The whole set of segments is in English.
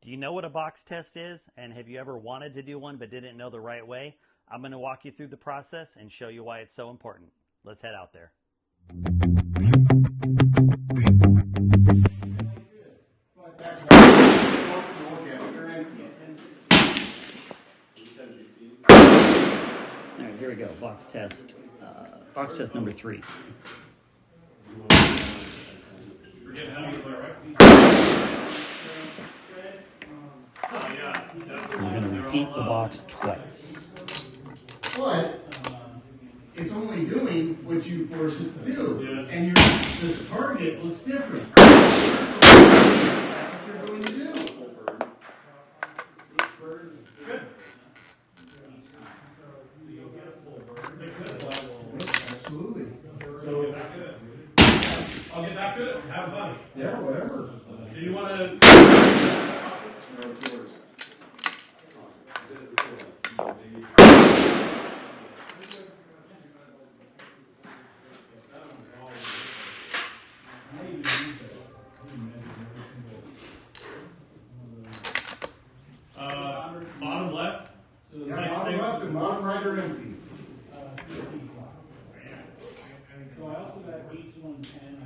Do you know what a box test is? And have you ever wanted to do one but didn't know the right way? I'm going to walk you through the process and show you why it's so important. Let's head out there. All right, here we go. Box test number 3. We're going to repeat the box twice. But it's only doing what you force it to do. And the target looks different. That's what you're going to do. Good. Absolutely. So, I'll get back to it. Have fun. Yeah, whatever. Do you want to... No, it's yours. Bottom left. Yeah, bottom left and bottom right are empty. So I also got H110.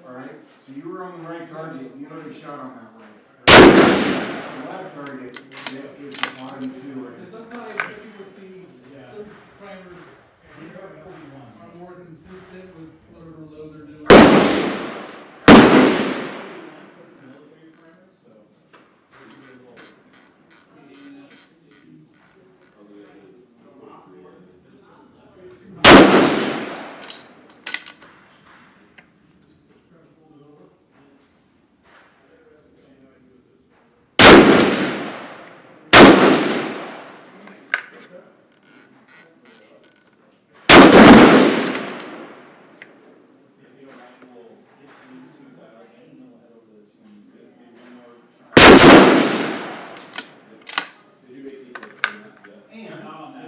Alright, so you were on the right target, you already shot on that right. The left target is the bottom two. Sometimes people see certain primers are more consistent with whatever load they're doing.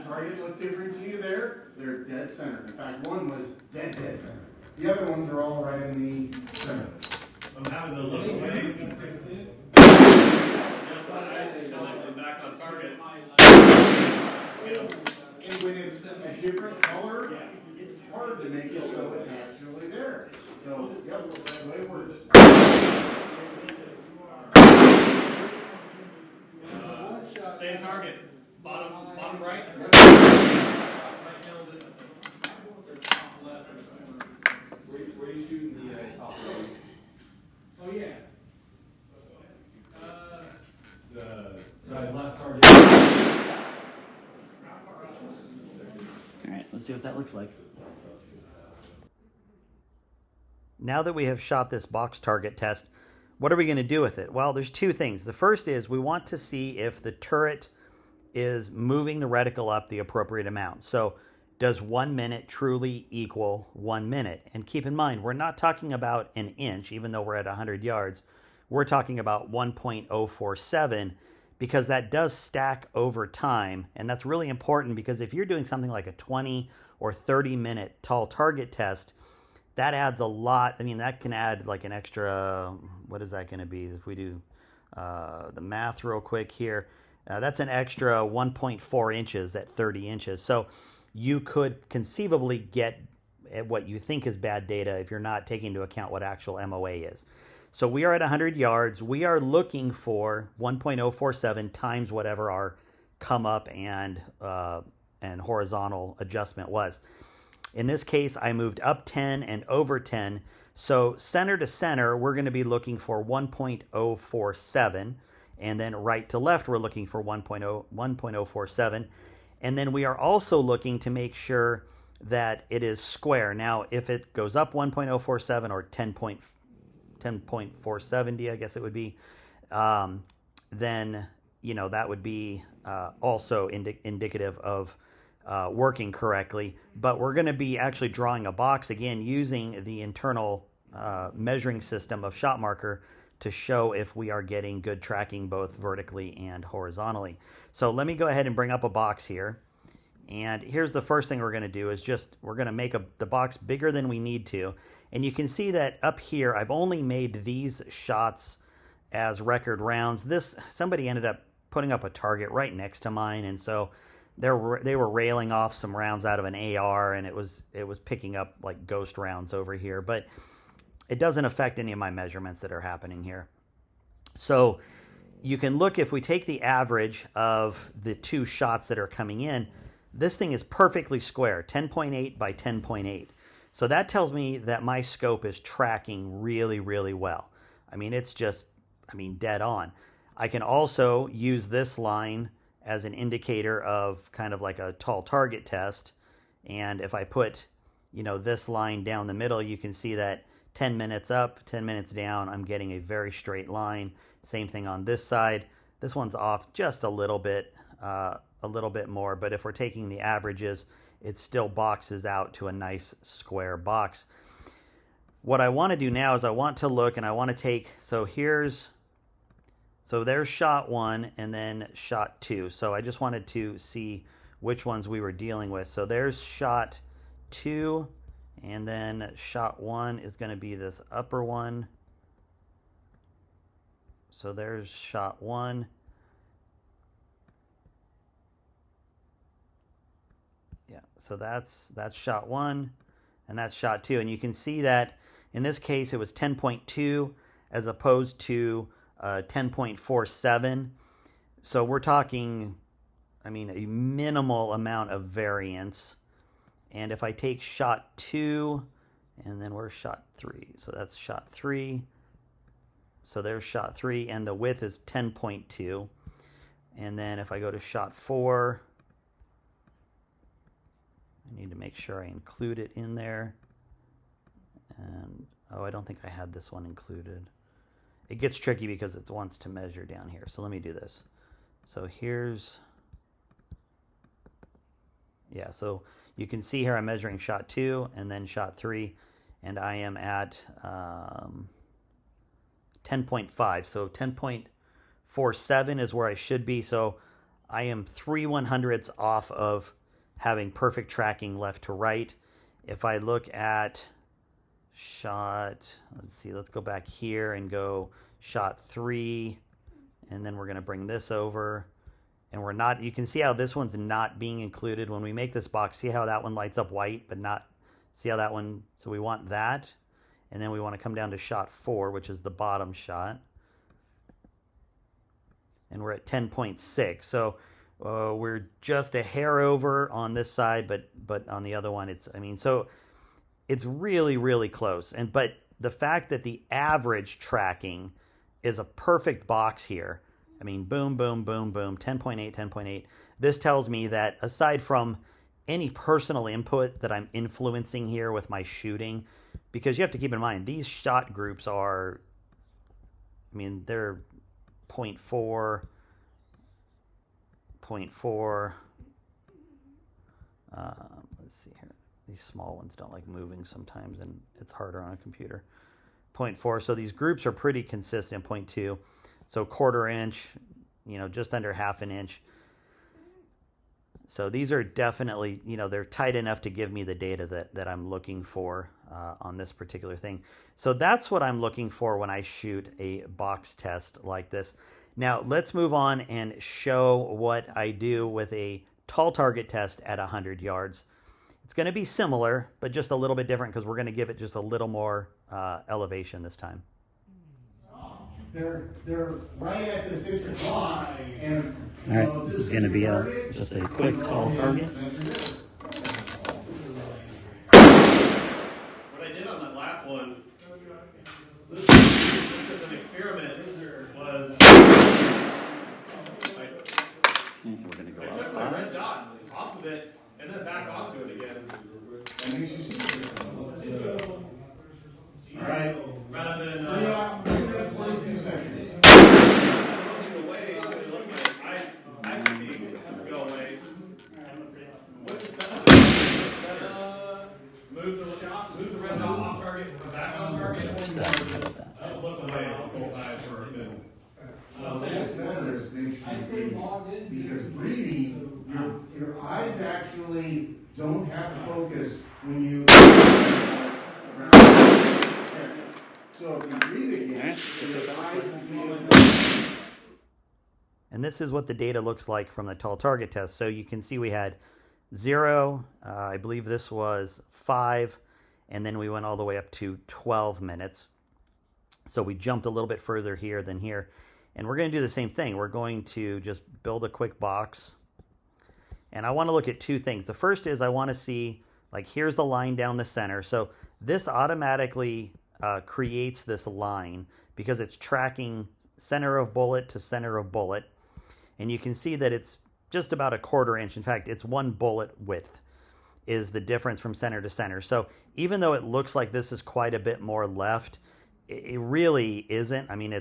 Target looked different to you there. They're dead center. In fact, one was dead center. The other ones are all right in the center. I'm having to look away. Just what I see, I'm back on target. And when it's a different color, it's hard to make it so it's actually there. So, yep, that's the way it works. Same target. Bottom right. Yep. Where are you shooting the top right? Oh yeah. The left target. All right, let's see what that looks like. Now that we have shot this box target test, what are we going to do with it? Well, there's two things. The first is we want to see if the turret is moving the reticle up the appropriate amount. So does 1 minute truly equal 1 minute? And keep in mind, we're not talking about an inch, even though we're at 100 yards. We're talking about 1.047 because that does stack over time. And that's really important because if you're doing something like a 20 or 30 minute tall target test, that adds a lot. I mean, that can add like an extra, what is that going to be? If we do the math real quick here, that's an extra 1.4 inches at 30 inches. So you could conceivably get at what you think is bad data if you're not taking into account what actual MOA is. So we are at 100 yards. We are looking for 1.047 times whatever our come up and horizontal adjustment was. In this case, I moved up 10 and over 10. So center to center, we're going to be looking for 1.047. And then right to left, we're looking for 1.047. And then we are also looking to make sure that it is square. Now, if it goes up 1.047 or 10.470, I guess it would be, then, you know, that would be also indicative of working correctly. But we're going to be actually drawing a box again using the internal measuring system of Shotmarker to show if we are getting good tracking both vertically and horizontally. So let me go ahead and bring up a box here. And here's the first thing we're going to do is we're going to make the box bigger than we need to. And you can see that up here, I've only made these shots as record rounds. Somebody ended up putting up a target right next to mine, and so they were railing off some rounds out of an AR, and it was picking up like ghost rounds over here. But it doesn't affect any of my measurements that are happening here. So you can look, if we take the average of the two shots that are coming in, this thing is perfectly square, 10.8 by 10.8. So that tells me that my scope is tracking really, really well. I mean, it's just, dead on. I can also use this line as an indicator of kind of like a tall target test. And if I put, this line down the middle, you can see that 10 minutes up, 10 minutes down, I'm getting a very straight line. Same thing on this side. This one's off just a little bit more, but if we're taking the averages, it still boxes out to a nice square box. What I want to do now is I want to look and I want to take, so there's shot 1 and then shot 2. So I just wanted to see which ones we were dealing with. So there's shot 2, and then shot 1 is going to be this upper one. So there's shot 1. Yeah, so that's shot 1, and that's shot 2. And you can see that in this case it was 10.2 as opposed to 10.47. So we're talking, a minimal amount of variance. And if I take shot 2, and then where's shot 3? So that's shot 3. So there's shot 3, and the width is 10.2. And then if I go to shot 4, I need to make sure I include it in there. And, I don't think I had this one included. It gets tricky because it wants to measure down here. So let me do this. So here's, yeah, so you can see here I'm measuring shot 2 and then shot 3, and I am at 10.5. So 10.47 is where I should be. So I am 3/100ths off of having perfect tracking left to right. If I look at shot, let's go back here and go shot 3, and then we're going to bring this over, and you can see how this one's not being included when we make this box. See how that one lights up white, but not, see how that one, so we want that, and then we want to come down to shot 4, which is the bottom shot, and we're at 10.6. So we're just a hair over on this side, but on the other one, so it's really, really close. But the fact that the average tracking is a perfect box here, boom, boom, boom, boom, 10.8, 10.8. This tells me that aside from any personal input that I'm influencing here with my shooting, because you have to keep in mind, these shot groups are, they're 0.4, 0.4. Let's see here. These small ones don't like moving sometimes, and it's harder on a computer. 0.4. So these groups are pretty consistent. 0.2. So 1/4 inch, just under 1/2 inch. So these are definitely, they're tight enough to give me the data that I'm looking for on this particular thing. So that's what I'm looking for when I shoot a box test like this. Now let's move on and show what I do with a tall target test at 100 yards. It's going to be similar, but just a little bit different because we're going to give it just a little more elevation this time. They're right at the 6 o'clock, and all right, this is going to be just a quick tall target. What I did on that last one, this is an experiment, was We're going to go I up took my 5. red dot off of it and then back onto it again. All right. Rather than 42 seconds. looking away, to let my eyes fatigue go away. Which is better? Move the red dot off target, back on target. How about that? Look away both eyes. breathing. Because breathing, your eyes actually don't have to focus when you. So if you breathe again, your eyes will be. And this is what the data looks like from the tall target test. So you can see we had 0, I believe this was 5, and then we went all the way up to 12 minutes. So we jumped a little bit further here than here. And we're going to do the same thing. We're going to just build a quick box. And I want to look at two things. The first is I want to see, like, here's the line down the center. So this automatically creates this line because it's tracking center of bullet to center of bullet. And you can see that it's just about a 1/4 inch. In fact, it's 1 bullet width is the difference from center to center. So even though it looks like this is quite a bit more left, it really isn't. I mean,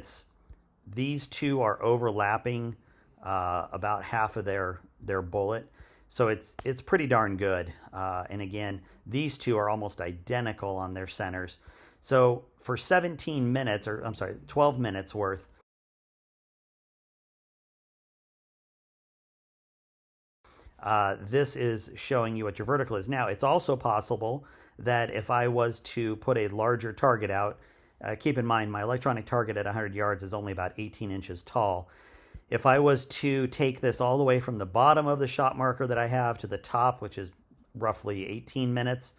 these two are overlapping about half of their bullet. So it's pretty darn good. And again, these two are almost identical on their centers. So for 17 minutes, or I'm sorry, 12 minutes worth, this is showing you what your vertical is. Now, it's also possible that if I was to put a larger target out, keep in mind my electronic target at 100 yards is only about 18 inches tall. If I was to take this all the way from the bottom of the shot marker that I have to the top, which is roughly 18 minutes,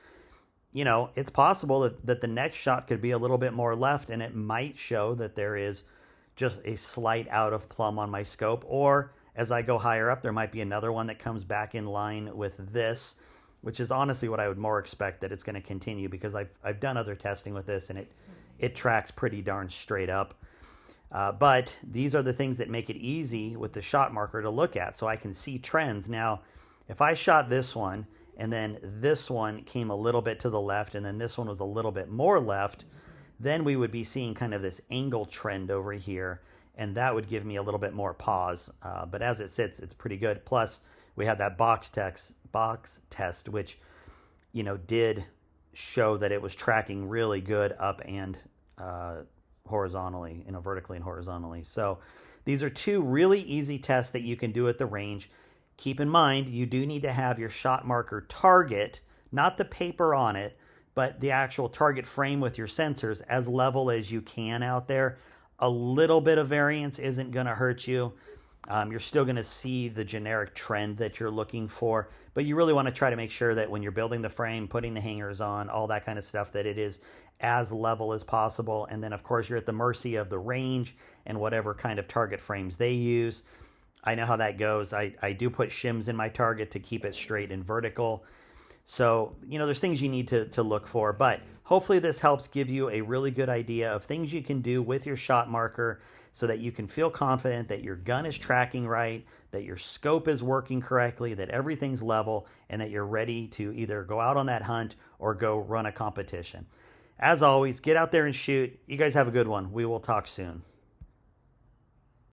you know, it's possible that the next shot could be a little bit more left, and it might show that there is just a slight out of plumb on my scope. Or as I go higher up, there might be another one that comes back in line with this, which is honestly what I would more expect that it's going to continue, because I've done other testing with this, and it tracks pretty darn straight up. But these are the things that make it easy with the shot marker to look at, so I can see trends. Now, if I shot this one, and then this one came a little bit to the left, and then this one was a little bit more left, then we would be seeing kind of this angle trend over here, and that would give me a little bit more pause. But as it sits, it's pretty good. Plus, we had that box test, which, you know, did show that it was tracking really good up and horizontally, you know, vertically and horizontally. So these are two really easy tests that you can do at the range. Keep in mind, you do need to have your shot marker target, not the paper on it, but the actual target frame with your sensors as level as you can out there. A little bit of variance isn't going to hurt you. You're still going to see the generic trend that you're looking for, but you really want to try to make sure that when you're building the frame, putting the hangers on, all that kind of stuff, that it is as level as possible. And then, of course, you're at the mercy of the range and whatever kind of target frames they use. I know how that goes. I do put shims in my target to keep it straight and vertical. So, you know, there's things you need to look for, but hopefully this helps give you a really good idea of things you can do with your shot marker so that you can feel confident that your gun is tracking right, that your scope is working correctly, that everything's level, and that you're ready to either go out on that hunt or go run a competition. As always, get out there and shoot. You guys have a good one. We will talk soon.